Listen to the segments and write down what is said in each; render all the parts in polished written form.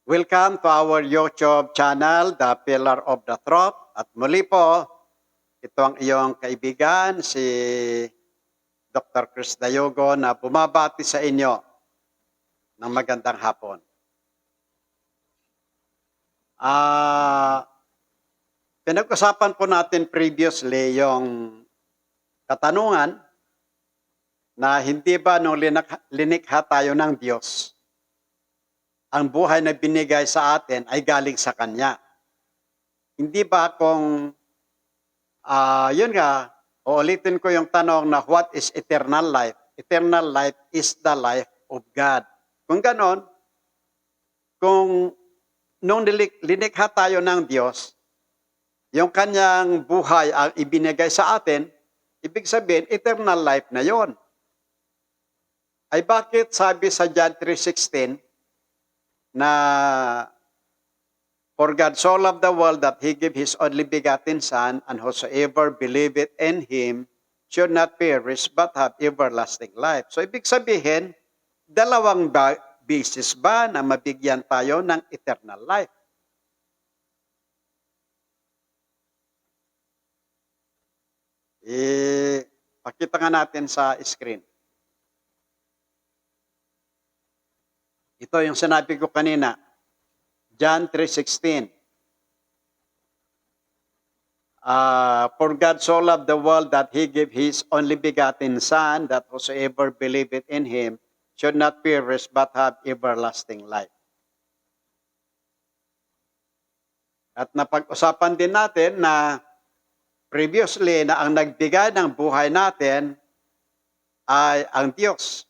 Welcome to our YouTube channel, The Pillar of the Truth. At muli po, ito ang iyong kaibigan, si Dr. Chris Dayogo na bumabati sa inyo ng magandang hapon. Pinag-usapan po natin previously yung katanungan na hindi ba nung linikha tayo ng Diyos, ang buhay na binigay sa atin ay galing sa Kanya. Hindi ba kung, yun nga, uulitin ko yung tanong na what is eternal life? Eternal life is the life of God. Kung ganon, kung nung linikha tayo ng Diyos, yung Kanyang buhay ang ibinigay sa atin, ibig sabihin, eternal life na yon. Ay bakit sabi sa John 3:16, na for God so loved the world that He gave His only begotten Son, and whosoever believeth in Him should not perish but have everlasting life. So ibig sabihin, dalawang basis ba na mabigyan tayo ng eternal life? Pakita nga natin sa screen. Ito yung sinabi ko kanina, John 3:16. For God so loved the world that He gave His only begotten Son, that whosoever believeth in Him should not perish but have everlasting life. At napag-usapan din natin na previously na ang nagbigay ng buhay natin ay ang Diyos.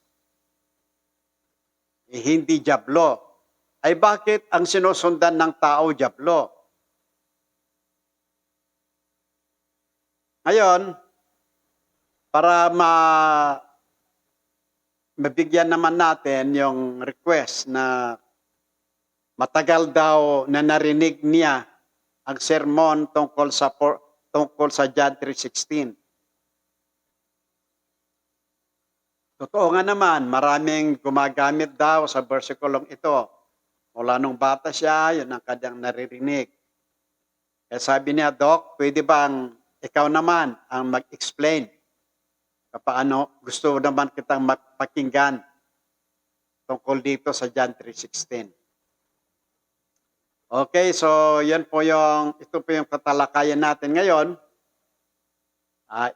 Hindi dyablo. Ay bakit ang sinusundan ng tao dyablo? Ngayon, para mabigyan naman natin yung request na matagal daw na narinig niya ang sermon tungkol sa John 3:16. Totoo nga naman, maraming gumagamit daw sa versikulong ito. Mula nung bata siya, yun ang kanyang naririnig. Kaya sabi niya, Doc, pwede bang ikaw naman ang mag-explain? Paano gusto naman kitang magpakinggan tungkol dito sa John 3:16. Okay, so ito po yung tatalakayan natin ngayon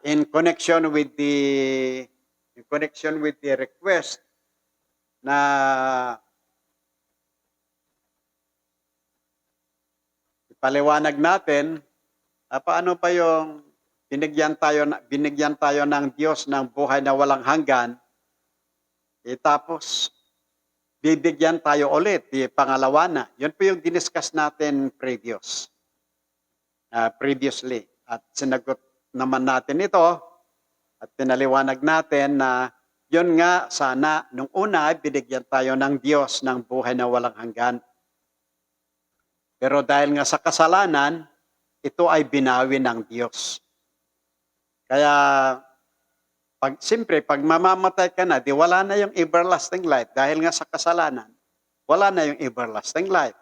in connection with the request na ipaliwanag natin paano pa yung binigyan tayo ng Diyos ng buhay na walang hanggan, tapos bibigyan tayo ulit, pangalawa na. Yun po yung diniscuss natin previously. At sinagot naman natin ito. At pinaliwanag natin na yun nga sana nung una binigyan tayo ng Diyos ng buhay na walang hanggan. Pero dahil nga sa kasalanan, ito ay binawi ng Diyos. Kaya pag mamamatay ka na, di wala na yung everlasting life. Dahil nga sa kasalanan, wala na yung everlasting life.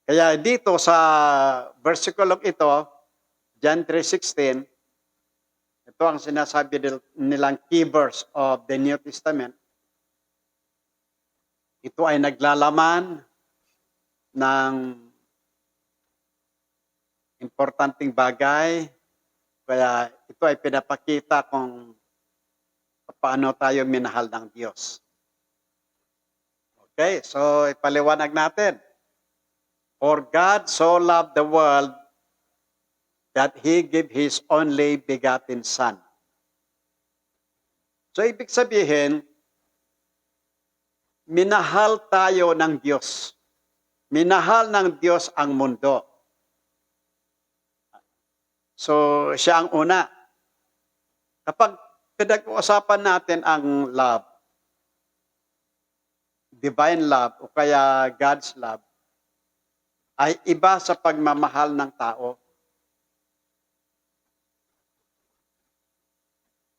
Kaya dito sa versikulong ito, John 3:16, ito ang sinasabi nilang key verse of the New Testament. Ito ay naglalaman ng importanteng bagay. Kaya ito ay pinapakita kung paano tayo minahal ng Diyos. Okay, so ipaliwanag natin. For God so loved the world that He gave His only begotten Son. So, ibig sabihin, minahal tayo ng Diyos. Minahal ng Diyos ang mundo. So, siya ang una. Kapag pinag-uusapan natin ang love, divine love o kaya God's love, ay iba sa pagmamahal ng tao.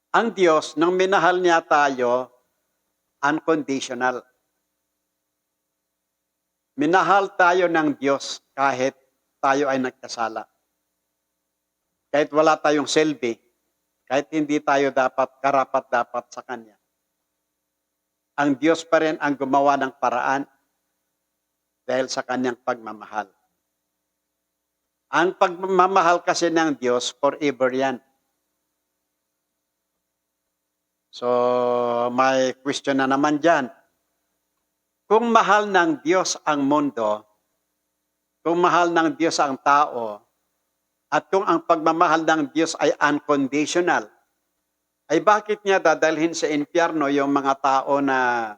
Ang Diyos, nang minahal niya tayo, unconditional. Minahal tayo ng Diyos kahit tayo ay nagkasala. Kahit wala tayong silbi, kahit hindi tayo karapat-dapat sa Kanya. Ang Diyos pa rin ang gumawa ng paraan dahil sa Kanyang pagmamahal. Ang pagmamahal kasi ng Diyos, forever yan. So, may question na naman dyan. Kung mahal ng Diyos ang mundo, kung mahal ng Diyos ang tao, at kung ang pagmamahal ng Diyos ay unconditional, ay bakit niya dadalhin sa impyerno yung mga tao na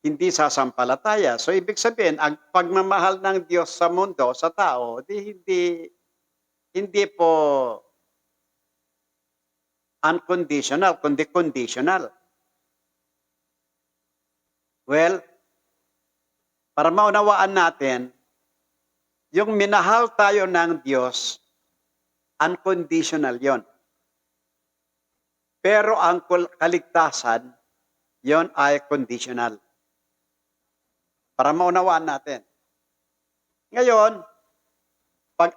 hindi sasampalataya? So, ibig sabihin, ang pagmamahal ng Diyos sa mundo, sa tao, hindi po unconditional, kundi conditional. Well, para maunawaan natin, yung minahal tayo ng Diyos, unconditional yon. Pero ang kaligtasan, yon ay conditional. Para maunawaan natin. Ngayon, pag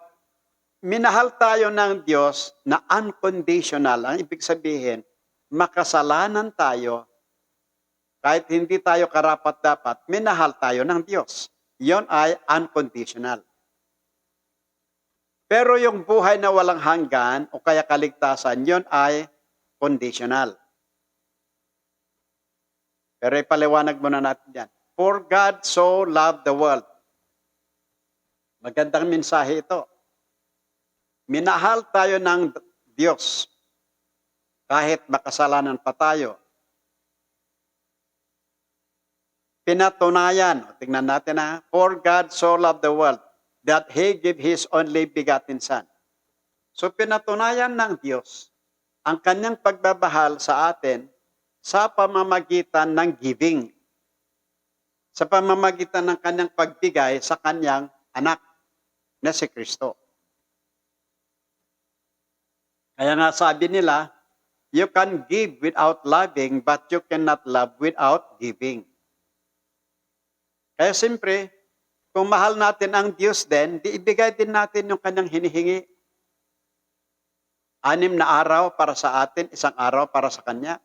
minahal tayo ng Diyos na unconditional, ang ibig sabihin, makasalanan tayo, kahit hindi tayo karapat-dapat, minahal tayo ng Diyos. Yon ay unconditional. Pero yung buhay na walang hanggan o kaya kaligtasan, yon ay conditional. Pero ipaliwanag muna natin yan. For God so loved the world. Magandang mensahe ito. Minahal tayo ng Diyos kahit makasalanan pa tayo. Pinatunayan, tingnan natin for God so loved the world that He gave His only begotten Son. So pinatunayan ng Diyos ang kanyang pagbabahal sa atin sa pamamagitan ng giving. Sa pamamagitan ng kanyang pagbigay sa kanyang anak na si Kristo. Kaya nga sabi nila, you can give without loving, but you cannot love without giving. Kaya siyempre, kung mahal natin ang Diyos din, di ibigay din natin yung kanyang hinihingi. 6 na araw para sa atin, 1 araw para sa Kanya.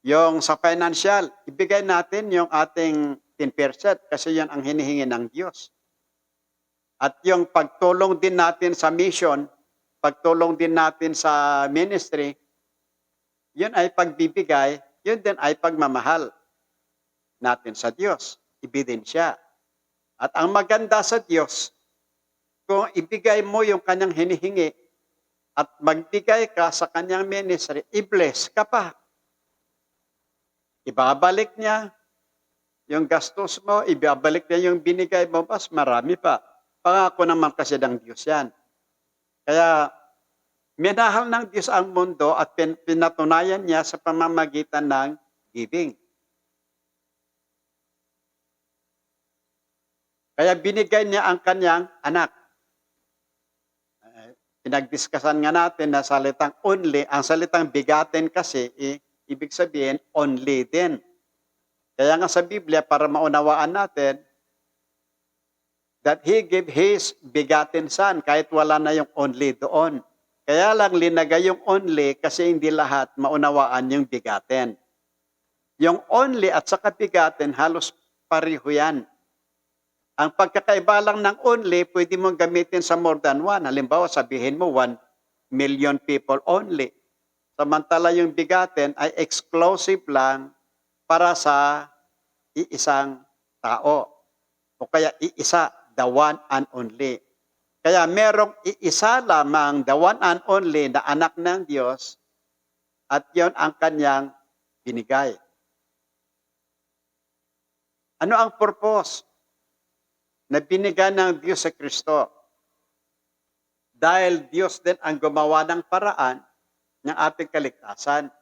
Yung sa financial, ibigay natin yung ating 10% kasi yan ang hinihingi ng Diyos. At yung pagtulong din natin sa mission, pagtulong din natin sa ministry, yun ay pagbibigay, yun din ay pagmamahal natin sa Diyos. Ebidensya. At ang maganda sa Diyos, kung ibigay mo yung kanyang hinihingi at magbigay ka sa kanyang ministry, i-bless ka pa. Ibabalik niya yung gastos mo, ibabalik niya yung binigay mo, mas marami pa. Pangako naman kasi ng Diyos yan. Kaya, minahal ng Diyos ang mundo at pinatunayan niya sa pamamagitan ng giving. Kaya binigay niya ang kanyang anak. Pinagdiskasan nga natin na salitang only, ang salitang bigatin kasi, ibig sabihin only din. Kaya nga sa Biblia, para maunawaan natin, that He gave His begotten Son, kahit wala na yung only doon. Kaya lang linagay yung only kasi hindi lahat maunawaan yung bigatin. Yung only at saka bigatin, halos pareho yan. Ang pagkakaiba lang ng only, pwede mong gamitin sa more than one. Halimbawa, sabihin mo 1 million people only. Samantala yung bigatin ay exclusive lang para sa iisang tao. O kaya iisa, the one and only. Kaya merong iisa lamang, the one and only na anak ng Diyos at yon ang kanyang binigay. Ano ang purpose na binigay ng Diyos sa Kristo? Dahil Diyos din ang gumawa ng paraan ng ating kaligtasan.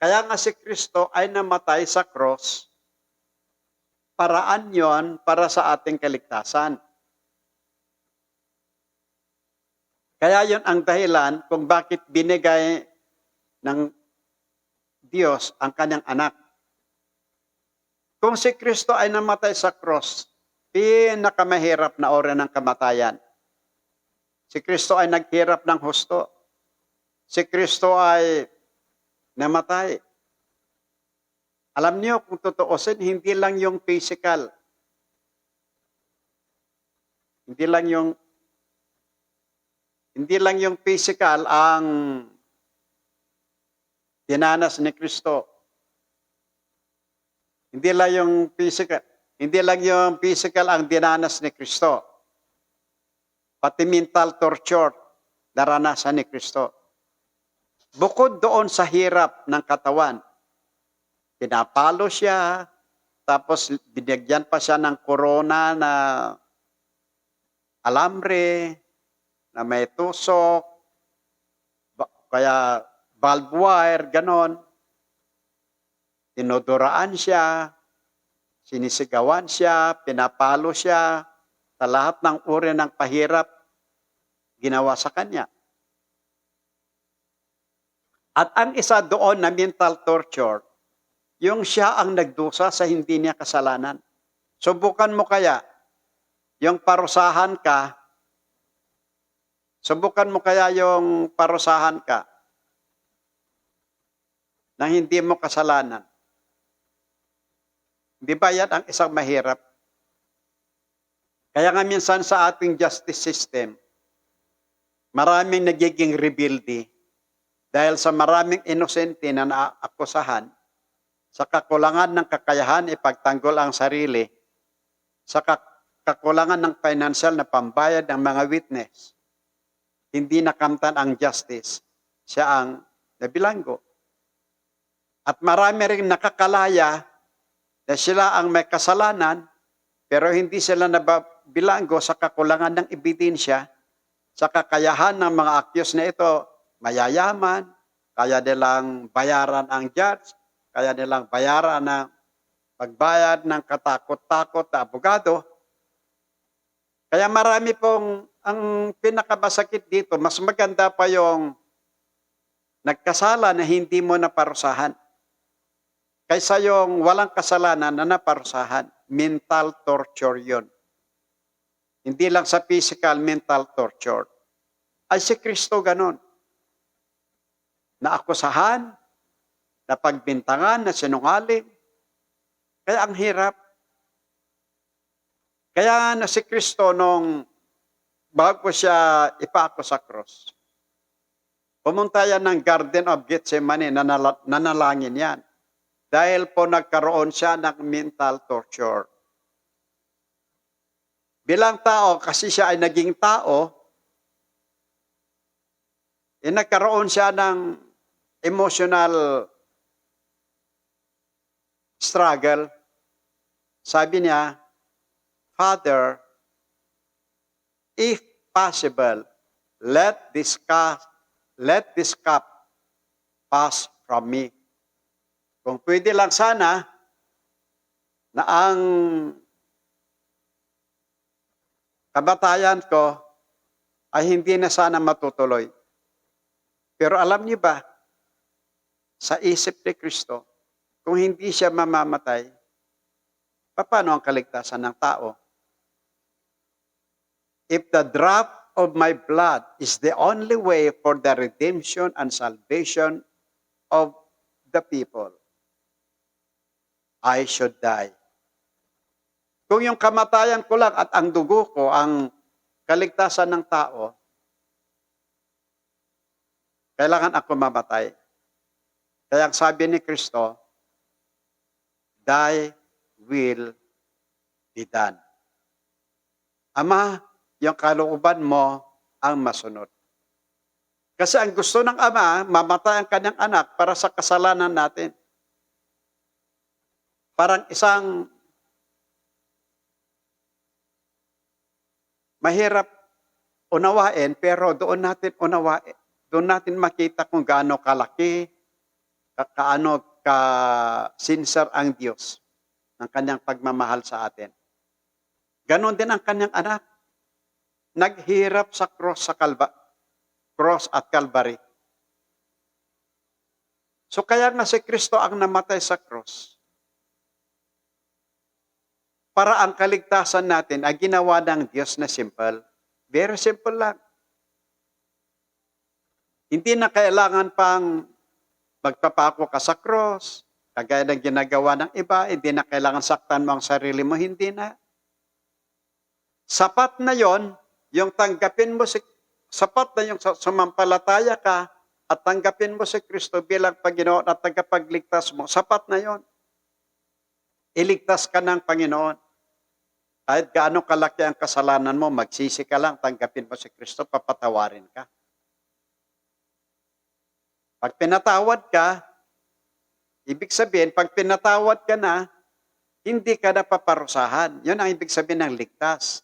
Kaya nga si Kristo ay namatay sa cross, paraan yon para sa ating kaligtasan. Kaya yon ang dahilan kung bakit binigay ng Diyos ang kanyang anak. Kung si Kristo ay namatay sa cross, pinakamahirap na ori ng kamatayan. Si Kristo ay naghirap ng husto. Si Kristo ay namatay. Alam niyo, kung tutuusin, hindi lang yung physical. Hindi lang yung physical ang dinanas ni Kristo. Hindi lang yung physical ang dinanas ni Kristo. Pati mental torture naranasan ni Kristo. Bukod doon sa hirap ng katawan, pinapalo siya, tapos binigyan pa siya ng korona na alambre, na may tusok, kaya barbed wire, ganon. Tinuduraan siya, sinisigawan siya, pinapalo siya, sa lahat ng uri ng pahirap ginawa sa kanya. At ang isa doon na mental torture, yung siya ang nagdusa sa hindi niya kasalanan. Subukan mo kaya, yung parusahan ka na hindi mo kasalanan. Di ba yan ang isang mahirap? Kaya nga minsan sa ating justice system, maraming nagiging rebelde dahil sa maraming inosente na naakusahan sa kakulangan ng kakayahan ipagtanggol ang sarili, sa kakulangan ng financial na pambayad ng mga witness, hindi nakamtan ang justice, siya ang nabilanggo. At marami rin nakakalaya na sila ang may kasalanan, pero hindi sila nabilanggo sa kakulangan ng ebidensya, sa kakayahan ng mga accused na ito, mayayaman, kaya nilang bayaran ang judge, kaya nilang bayaran ng pagbayad ng katakot-takot na abogado. Kaya marami pong, ang pinakamasakit dito, mas maganda pa yung nagkasala na hindi mo naparusahan, kaysa yung walang kasalanan na naparusahan. Mental torture yun. Hindi lang sa physical, mental torture. Ay si Kristo ganon. Naakusahan, napagbintangan, na sinungaling. Kaya ang hirap. Kaya na si Kristo nung bago siya ipaako sa cross, pumunta yan ng Garden of Gethsemane, nanalangin yan. Dahil po nagkaroon siya ng mental torture. Bilang tao, kasi siya ay naging tao, nagkaroon siya ng emotional struggle. Sabi niya, Father, if possible, let this cup pass from me. Kung pwede lang sana na ang kamatayan ko ay hindi na sana matutuloy. Pero alam niyo ba, sa isip ni Kristo, kung hindi siya mamamatay, paano ang kaligtasan ng tao? If the drop of my blood is the only way for the redemption and salvation of the people, I should die. Kung yung kamatayan ko lang at ang dugo ko ang kaligtasan ng tao, kailangan ako mamatay. Kaya ang sabi ni Kristo, thy will be done. Ama, yung kalooban mo ang masunod. Kasi ang gusto ng Ama, mamatay ang kanyang anak para sa kasalanan natin. Parang isang mahirap unawain, pero doon natin unawain. Doon natin makita kung gaano kalaki, kaano ka-sincere ang Diyos ng kanyang pagmamahal sa atin. Ganon din ang kanyang anak. Naghirap sa cross at Calvary. So kaya nga si Kristo ang namatay sa cross. para ang kaligtasan natin ay ginawa ng Diyos na simple. Very simple lang. Hindi na kailangan pang magpapako ka sa cross, kagaya ng ginagawa ng iba, hindi na kailangan saktan mo ang sarili mo, hindi na. Sapat na yon, yung tanggapin mo sapat na yung sumampalataya ka at tanggapin mo si Kristo bilang Panginoon at tagapagligtas mo, sapat na yon. Iligtas ka ng Panginoon. Kahit gaano kalaki ang kasalanan mo, magsisi ka lang, tanggapin mo si Kristo, papatawarin ka. Pag pinatawad ka, ibig sabihin, pag pinatawad ka na, hindi ka na paparusahan. Yun ang ibig sabihin ng ligtas.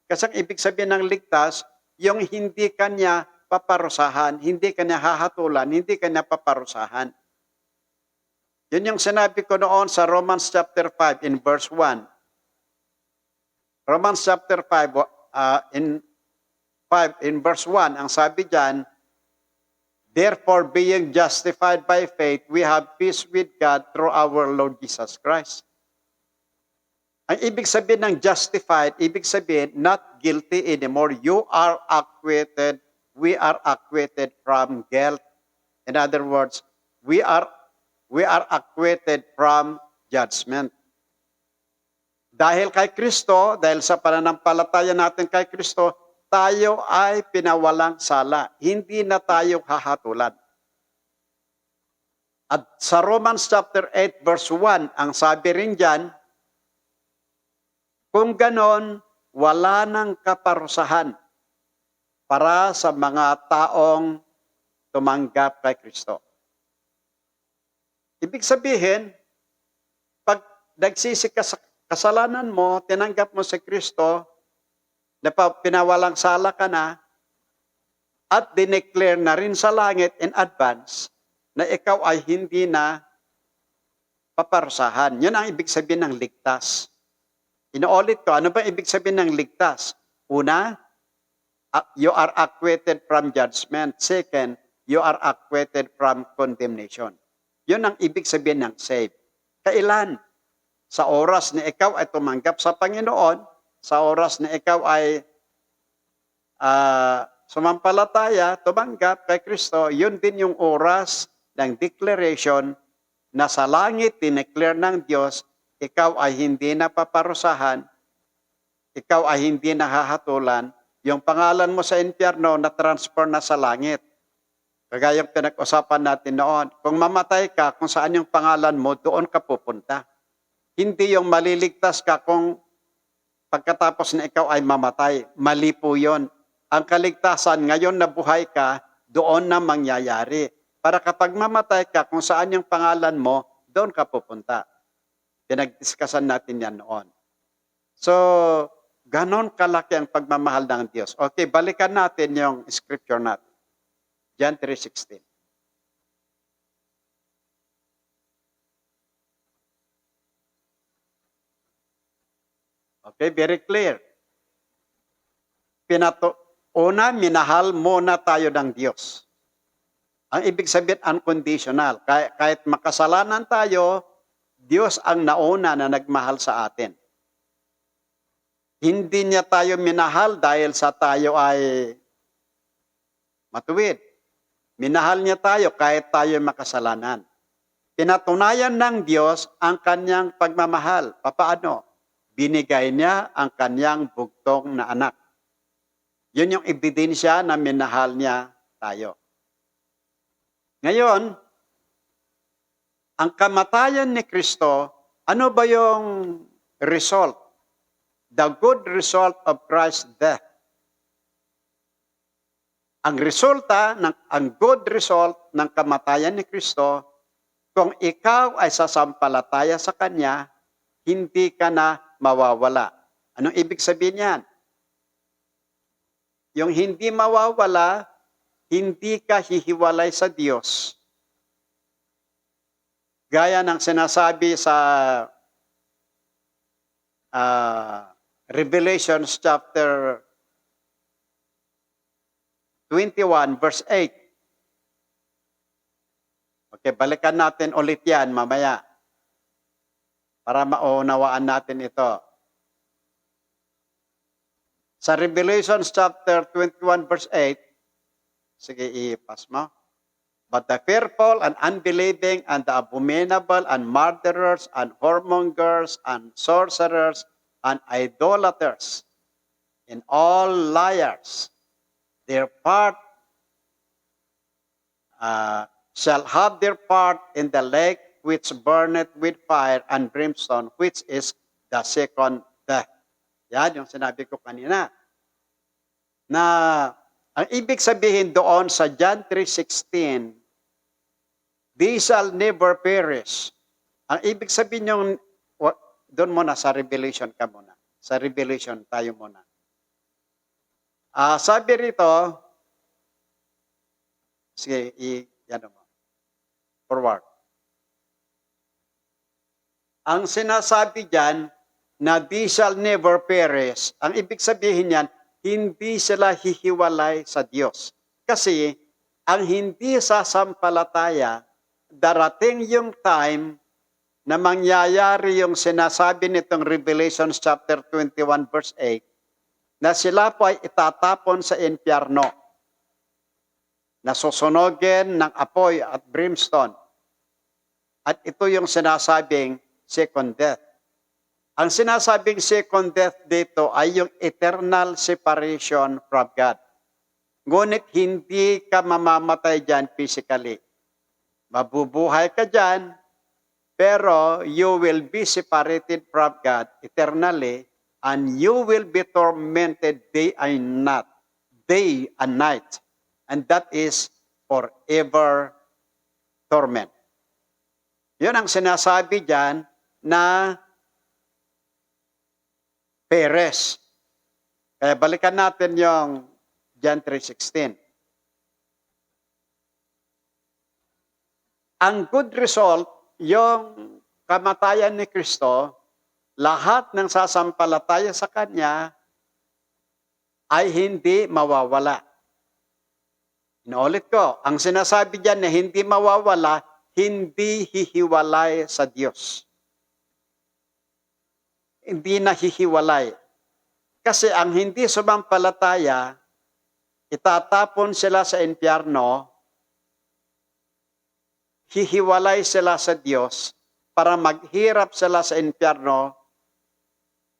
Kasi ang ibig sabihin ng ligtas, yung hindi ka niya paparusahan, hindi ka niya hahatulan, hindi ka niya paparusahan. Yun yung sinabi ko noon sa Romans chapter 5 in verse 1. Romans chapter 5 in verse 1, ang sabi diyan, therefore being justified by faith, we have peace with God through our Lord Jesus Christ. Ang ibig sabihin ng justified, ibig sabihin not guilty anymore. You are acquitted, we are acquitted from guilt. In other words, we are acquitted from judgment. Dahil kay Kristo, dahil sa pananampalataya natin kay Kristo, tayo ay pinawalang sala. Hindi na tayo hahatulan. At sa Romans chapter 8 verse 1, ang sabi rin dyan, kung ganon, wala nang kaparusahan para sa mga taong tumanggap kay Kristo. Ibig sabihin, pag nagsisi ka sa kasalanan mo, tinanggap mo si Kristo, pinawalang sala ka na, at dineclare na rin sa langit in advance na ikaw ay hindi na paparusahan. Yun ang ibig sabihin ng ligtas. Inuulit ko, ano ba ibig sabihin ng ligtas? Una, you are acquitted from judgment. Second, you are acquitted from condemnation. Yun ang ibig sabihin ng save. Kailan? Sa oras na ikaw ay tumanggap sa Panginoon, sa oras na ikaw ay sumampalataya, tumanggap kay Kristo, yun din yung oras ng declaration na sa langit, dineclare ng Diyos, ikaw ay hindi na paparusahan, ikaw ay hindi na hahatulan, yung pangalan mo sa impyerno na transfer na sa langit. Kagaya yung pinag-usapan natin noon, kung mamatay ka, kung saan yung pangalan mo, doon ka pupunta. Hindi yung maliligtas ka kung pagkatapos na ikaw ay mamatay. Mali po yun. Ang kaligtasan, ngayon na buhay ka, doon na mangyayari. Para kapag mamatay ka, kung saan yung pangalan mo, doon ka pupunta. Pinag-discussan natin yan noon. So, ganon kalaki ang pagmamahal ng Diyos. Okay, balikan natin yung scripture natin. John 3:16. Okay, very clear. Una, minahal muna tayo ng Diyos. Ang ibig sabihin, unconditional. Kahit makasalanan tayo, Diyos ang nauna na nagmahal sa atin. Hindi niya tayo minahal dahil sa tayo ay matuwid. Minahal niya tayo kahit tayo makasalanan. Pinatunayan ng Diyos ang kanyang pagmamahal. Papaano? Binigay niya ang kanyang bugtong na anak. Yun yung ebidensya na minahal niya tayo. Ngayon, ang kamatayan ni Kristo, ano ba yung result? The good result of Christ's death. Ang good result ng kamatayan ni Kristo, kung ikaw ay sasampalataya sa Kanya, hindi ka na mawawala. Anong ibig sabihin yan? Yung hindi mawawala, hindi ka hihiwalay sa Diyos. Gaya ng sinasabi sa Revelation chapter 21 verse 8. Okay, balikan natin ulit yan mamaya para maunawaan natin ito. Sa Revelation chapter 21 verse 8, sige, i-pass mo. But the fearful and unbelieving and the abominable and murderers and whoremongers and sorcerers and idolaters and all liars, their part shall have their part in the lake which burneth with fire and brimstone, which is the second death. Yan yung sinabi ko kanina. Na ang ibig sabihin doon sa John 3:16, they shall never perish. Ang ibig sabihin yung, doon muna sa Revelation ka muna. Sa Revelation tayo muna. Sabi rito, sige, yan mo. Forward. Ang sinasabi dyan, na they shall never perish. Ang ibig sabihin yan, hindi sila hihiwalay sa Diyos. Kasi, ang hindi sasampalataya, darating yung time na mangyayari yung sinasabi nitong Revelation chapter 21 verse 8 na sila po ay itatapon sa impyerno na susunogin ng apoy at brimstone. At ito yung sinasabing second death. Ang sinasabing second death dito ay yung eternal separation from God. Ngunit hindi ka mamamatay dyan physically. Mabubuhay ka dyan, pero you will be separated from God eternally and you will be tormented day and night. And that is forever torment. Yun ang sinasabi dyan na peres. Kaya balikan natin yung John 3:16. Ang good result, yung kamatayan ni Kristo, lahat ng sasampalataya sa Kanya ay hindi mawawala. Inuulit ko, ang sinasabi diyan na hindi mawawala, hindi hihiwalay sa Diyos. Hindi na hihiwalay. Kasi ang hindi sumampalataya, itatapon sila sa impyerno, hihiwalay sila sa Diyos para maghirap sila sa impyerno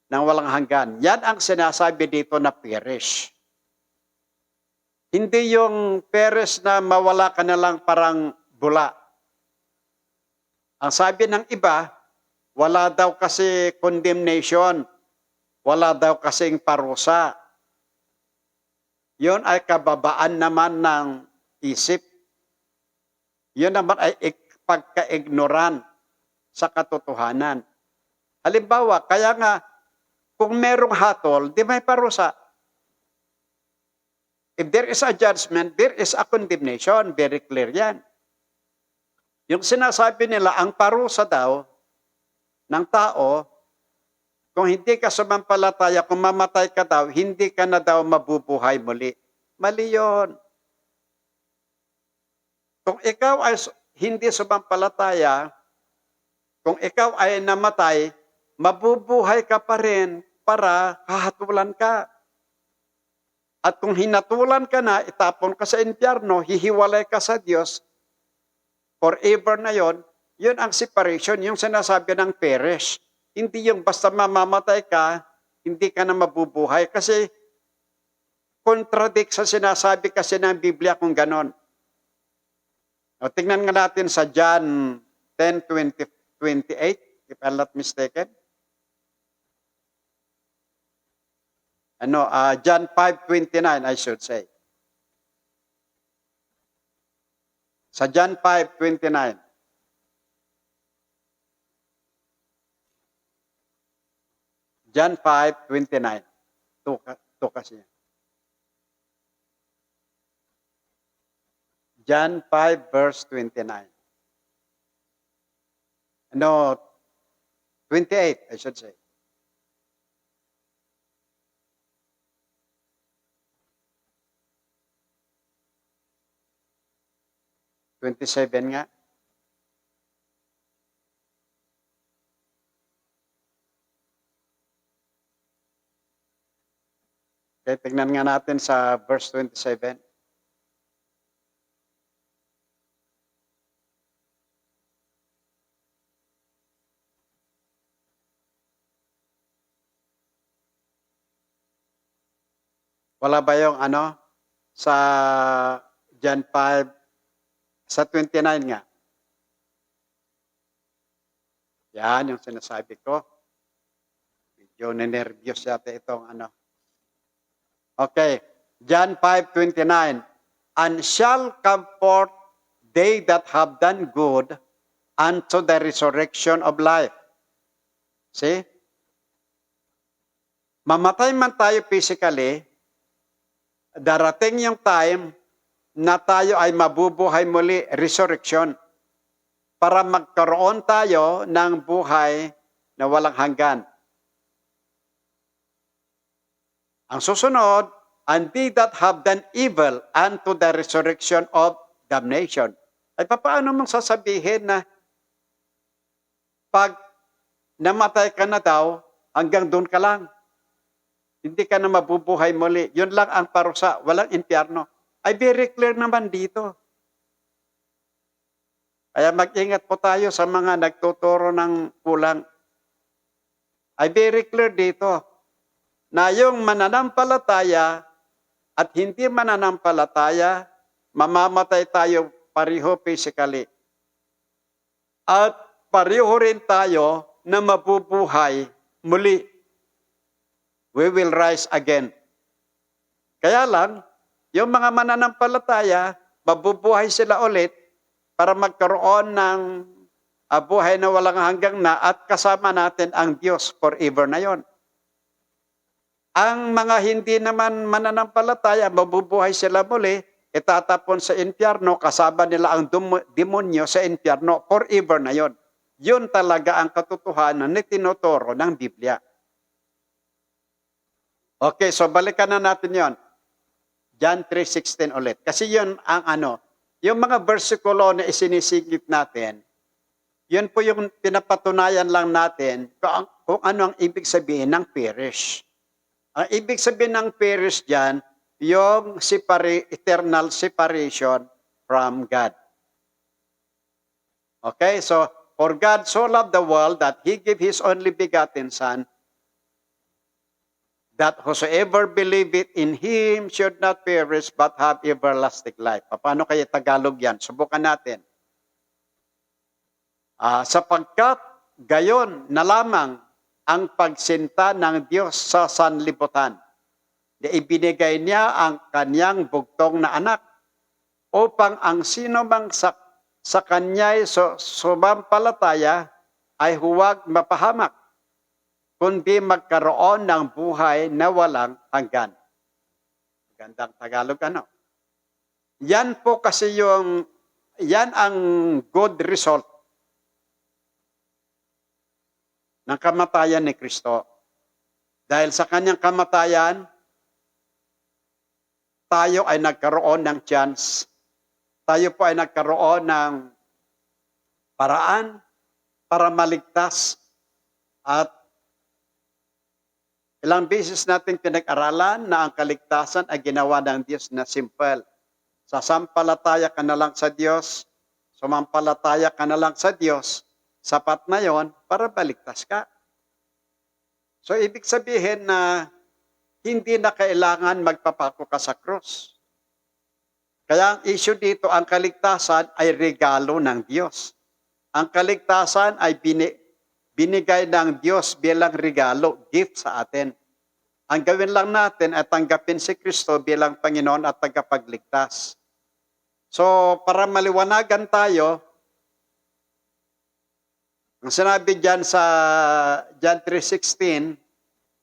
ng walang hanggan. Yan ang sinasabi dito na perish. Hindi yung perish na mawala ka na lang parang bula. Ang sabi ng iba, wala daw kasi condemnation, wala daw kasing parusa. Yun ay kababaan naman ng isip. Yun naman ay pagka-ignoran sa katotohanan. Halimbawa, kaya nga, kung merong hatol, di may parusa. If there is a judgment, there is a condemnation. Very clear yan. Yung sinasabi nila, ang parusa daw ng tao, kung hindi ka sumampalataya, kung mamatay ka daw, hindi ka na daw mabubuhay muli. Mali yun. Kung ikaw ay hindi sumampalataya, kung ikaw ay namatay, mabubuhay ka pa rin para hahatulan ka. At kung hinatulan ka na, itapon ka sa impyerno, hihiwalay ka sa Diyos, forever na yon, yun ang separation, yung sinasabi ng perish. Hindi yung basta mamamatay ka, hindi ka na mabubuhay. Kasi contradict sa sinasabi kasi ng Biblia kung ganon. O, tingnan nga natin sa John 10:28, if I'm not mistaken. John 5:29, I should say. Sa John 5:29. John 5:29. Ito kasi. John 5 verse 29. 28, I should say. $27 nga. Okay, tingnan nga natin sa verse 27. Wala ba yung sa John 5, sa 29 nga? Yan yung sinasabi ko. Medyo nervyos yata itong Okay, John 5:29. And shall come forth they that have done good unto the resurrection of life. See? Mamatay man tayo physically, darating yung time na tayo ay mabubuhay muli, resurrection, para magkaroon tayo ng buhay na walang hanggan. Ang susunod, and they that have done evil unto the resurrection of damnation. Ay paano mong sasabihin na pag namatay ka na daw, hanggang doon ka lang. Hindi ka na mabubuhay muli. Yun lang ang parusa, walang impyerno. Ay very clear naman dito. Kaya mag-ingat po tayo sa mga nagtuturo ng kulang. Ay very clear dito na yung mananampalataya at hindi mananampalataya, mamamatay tayo pareho physically. At pareho rin tayo na mabubuhay muli. We will rise again. Kaya lang, yung mga mananampalataya, mabubuhay sila ulit para magkaroon ng buhay na walang hanggang na at kasama natin ang Diyos forever na yon. Ang mga hindi naman mananampalataya, mabubuhay sila muli, itatapon sa impyerno, kasama nila ang demonyo sa impyerno, forever na yon. Yun talaga ang katotohanan na tinuturo ng Biblia. Okay, so balikan na natin yon. John 3:16 ulit. Kasi yun ang yung mga versikulo na isinisingit natin, yun po yung pinapatunayan lang natin kung ano ang ibig sabihin ng perish. Ang ibig sabihin ng perish dyan, yung eternal separation from God. Okay, so, for God so loved the world that He gave His only begotten Son, that whosoever believeth in Him should not perish but have everlasting life. Paano kaya Tagalog yan? Subukan natin. Sapagkat gayon na lamang ang pagsinta ng Diyos sa sanlibutan. Ibinigay niya ang kanyang bugtong na anak upang ang sino mang sa kanya'y sumampalataya ay huwag mapahamak, kundi magkaroon ng buhay na walang hanggan. Gandang Tagalog Yan po kasi yan ang good result ng kamatayan ni Kristo. Dahil sa kanyang kamatayan, tayo ay nagkaroon ng chance. Tayo po ay nagkaroon ng paraan para maligtas. At ilang beses nating pinag-aralan na ang kaligtasan ay ginawa ng Diyos na simple. Sasampalataya ka na lang sa Diyos, sumampalataya ka na lang sa Diyos, sapat na yon para baligtas ka. So, ibig sabihin na hindi na kailangan magpapako ka sa krus. Kaya ang issue dito, ang kaligtasan ay regalo ng Diyos. Ang kaligtasan ay binigay ng Diyos bilang regalo, gift sa atin. Ang gawin lang natin ay tanggapin si Kristo bilang Panginoon at tagapagligtas. So, para maliwanagan tayo, ang sinabi dyan sa John 3:16,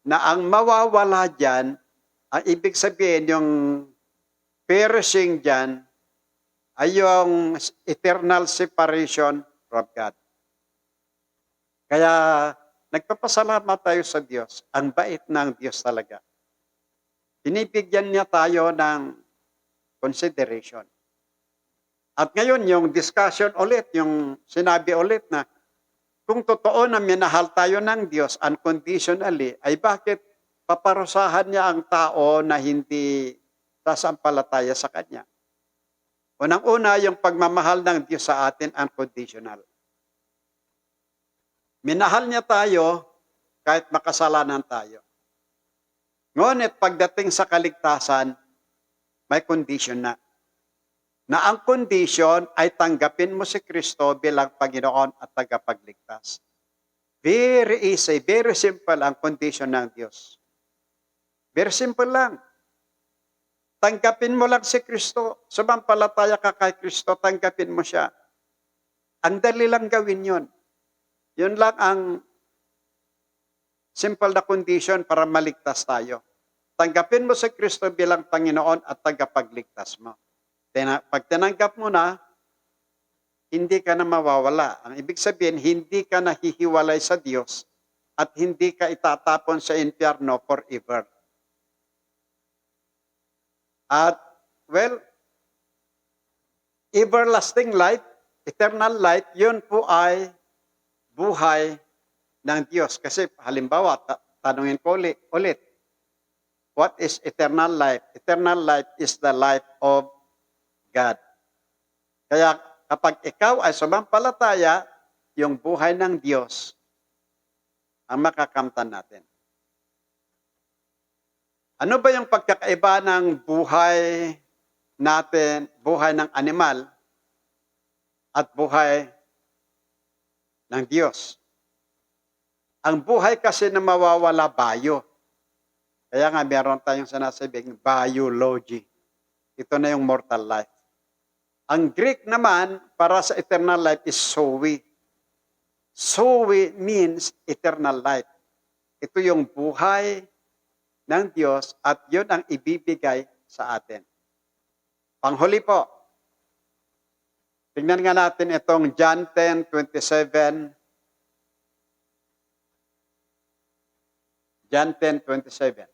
na ang mawawala dyan, ang ibig sabihin yung perishing dyan, ay yung eternal separation from God. Kaya nagpapasalamat tayo sa Diyos. Ang bait ng Diyos talaga. Binibigyan niya tayo ng consideration. At ngayon, yung discussion ulit, yung sinabi ulit na kung totoo na minahal tayo ng Diyos unconditionally, ay bakit paparusahan niya ang tao na hindi sasampalataya sa Kanya. Unang-una, yung pagmamahal ng Diyos sa atin unconditional. Minahal niya tayo kahit makasalanan tayo. Ngunit pagdating sa kaligtasan, may condition na. Na ang condition ay tanggapin mo si Kristo bilang Panginoon at tagapagligtas. Very easy, very simple ang condition ng Diyos. Very simple lang. Tanggapin mo lang si Kristo. Sumampalataya ka kay Kristo, tanggapin mo siya. Ang dali lang gawin yun. Yun lang ang simple na condition para maligtas tayo. Tanggapin mo si Kristo bilang Panginoon at tagapagligtas mo. Pag tinanggap mo na, hindi ka na mawawala. Ang ibig sabihin, hindi ka nahihiwalay sa Diyos at hindi ka itatapon sa impyerno forever. At, well, everlasting life, eternal life, yun po ay buhay ng Diyos. Kasi halimbawa, tanungin ko ulit, what is eternal life? Eternal life is the life of God. Kaya kapag ikaw ay sumampalataya, yung buhay ng Diyos ang makakamtan natin. Ano ba yung pagkakaiba ng buhay natin, buhay ng animal, at buhay ng Diyos? Ang buhay kasi na mawawala, bayo. Kaya nga meron tayong sinasabing biology. Ito na yung mortal life. Ang Greek naman para sa eternal life is zoe. Zoe means eternal life. Ito yung buhay ng Diyos at yun ang ibibigay sa atin. Panghuli po, tingnan nga natin itong John 10:27. John 10:27.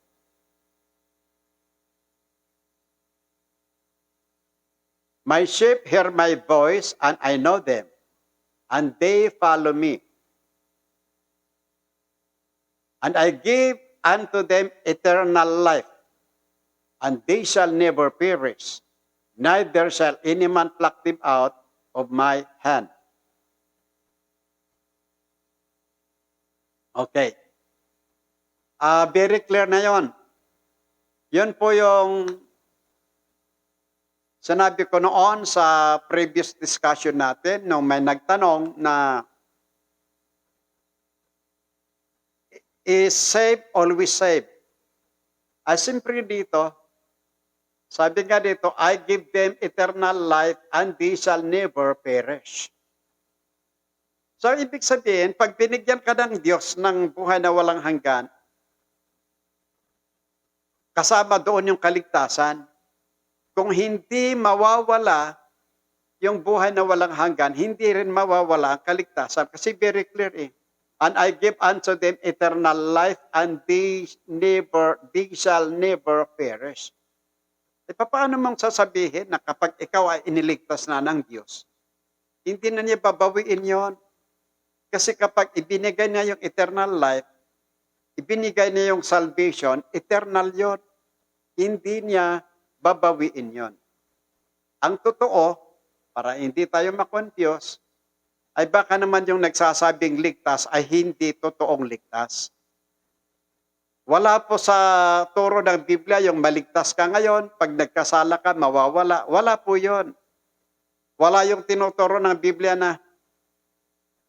My sheep hear my voice, and I know them, and they follow me. And I give unto them eternal life, and they shall never perish, neither shall any man pluck them out of my hand. Okay. Very clear na yon. Yun po yung sinabi ko noon sa previous discussion natin nung may nagtanong na is saved, always saved. Ay simpre dito, sabi nga dito, I give them eternal life and they shall never perish. So ibig sabihin, pag binigyan ka ng Diyos ng buhay na walang hanggan, kasama doon yung kaligtasan. Kung hindi mawawala yung buhay na walang hanggan, hindi rin mawawala ang kaligtasan. Kasi very clear eh. And I give unto them eternal life, and they shall never perish. E paano mong sasabihin na kapag ikaw ay iniligtas na ng Diyos, hindi na niya babawiin yon? Kasi kapag ibinigay niya yung eternal life, ibinigay niya yung salvation, eternal yon. Hindi niya babawiin yon. Ang totoo, para hindi tayo makonfuse, ay baka naman yung nagsasabing ligtas ay hindi totoong ligtas. Wala po sa turo ng Biblia yung maligtas ka ngayon, pag nagkasala ka, mawawala. Wala po yon. Wala yung tinuturo ng Biblia na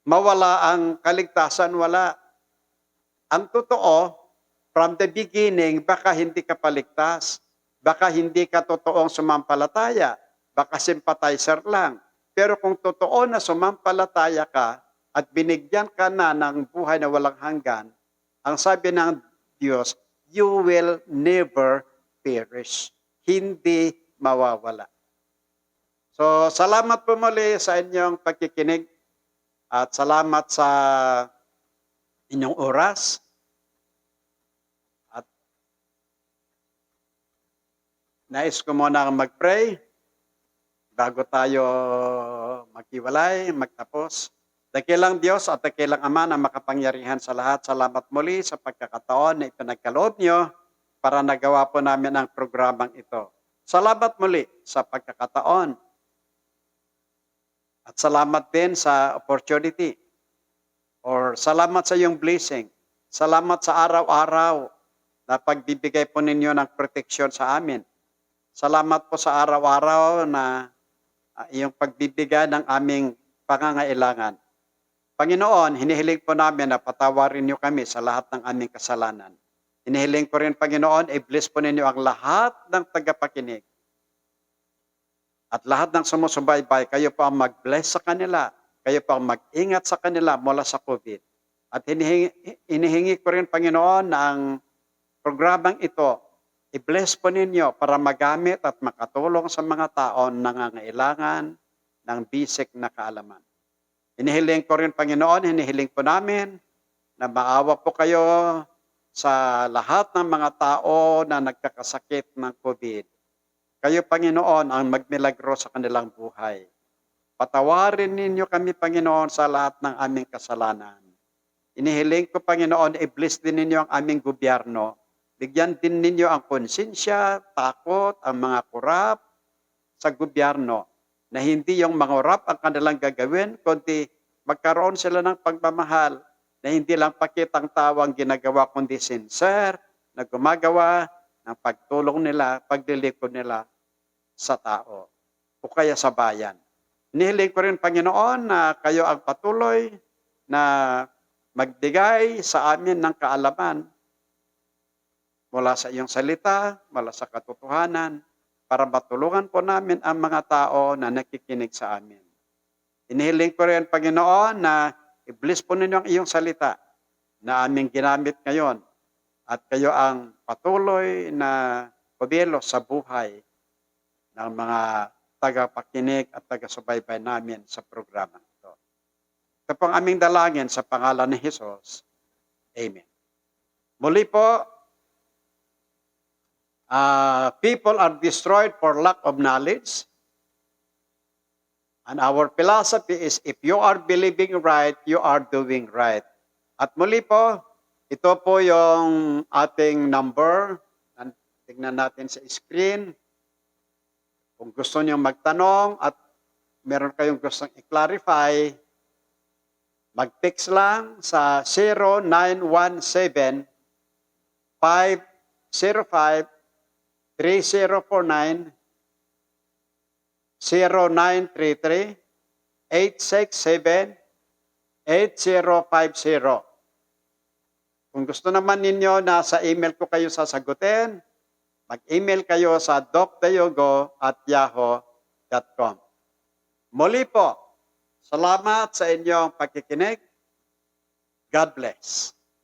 mawala ang kaligtasan, wala. Ang totoo, from the beginning, baka hindi ka paligtas. Baka hindi ka totoong sumampalataya. Baka sympathizer lang. Pero kung totoo na sumampalataya ka at binigyan ka na ng buhay na walang hanggan, ang sabi ng Diyos, you will never perish. Hindi mawawala. So, salamat po muli sa inyong pagkikinig at salamat sa inyong oras. Nais ko muna mag-pray bago tayo maghiwalay, magtapos. Dakilang Diyos at dakilang Ama na makapangyarihan sa lahat, salamat muli sa pagkakataon na ipinagkaloob niyo para nagawa po namin ang programang ito. Salamat muli sa pagkakataon at salamat din sa opportunity or salamat sa iyong blessing. Salamat sa araw-araw na pagbibigay po ninyo ng proteksyon sa amin. Salamat po sa araw-araw na iyong pagbibigay ng aming pangangailangan. Panginoon, hinihiling po namin na patawarin niyo kami sa lahat ng aming kasalanan. Hinihiling ko rin, Panginoon, i-bless po ninyo ang lahat ng tagapakinig. At lahat ng sumusubaybay, kayo po ang mag-bless sa kanila. Kayo po ang mag-ingat sa kanila mula sa COVID. At hinihingi ko rin, Panginoon, na ang programang ito, i-bless po ninyo para magamit at makatulong sa mga tao na nangangailangan ng basic na kaalaman. Hinihiling ko rin, Panginoon, hinihiling po namin na maawa po kayo sa lahat ng mga tao na nagkakasakit ng COVID. Kayo, Panginoon, ang magmilagro sa kanilang buhay. Patawarin ninyo kami, Panginoon, sa lahat ng aming kasalanan. Hinihiling ko, Panginoon, i-bless din ninyo ang aming gobyerno. Bigyan din ninyo ang konsensya, takot, ang mga kurap sa gobyerno. Na hindi yung mangurap ang kanilang gagawin, kundi magkaroon sila ng pagmamahal na hindi lang pakitang tawang ginagawa, kundi sincere na gumagawa ng pagtulong nila, paglilikod nila sa tao o kaya sa bayan. Nihiling ko rin, Panginoon, na kayo ang patuloy na magbigay sa amin ng kaalaman mula sa iyong salita, mula sa katotohanan, para matulungan po namin ang mga tao na nakikinig sa amin. Inihiling ko rin, Panginoon, na i-bless po ninyo ang iyong salita na aming ginamit ngayon at kayo ang patuloy na pabelo sa buhay ng mga tagapakinig at taga-subaybay namin sa programa ito. Ito pong aming dalangin sa pangalan ni Jesus. Amen. Muli po, people are destroyed for lack of knowledge. And our philosophy is, if you are believing right, you are doing right. At muli po, ito po yung ating number. Tingnan natin sa screen. Kung gusto niyo magtanong at meron kayong gustong i-clarify, mag-text lang sa 0917 505 3049 0933 867 8050. Kung gusto naman ninyo na sa email ko kayo sasagutin, mag-email kayo sa docdayogo@yahoo.com. Muli po, salamat sa inyong pagkikinig. God bless.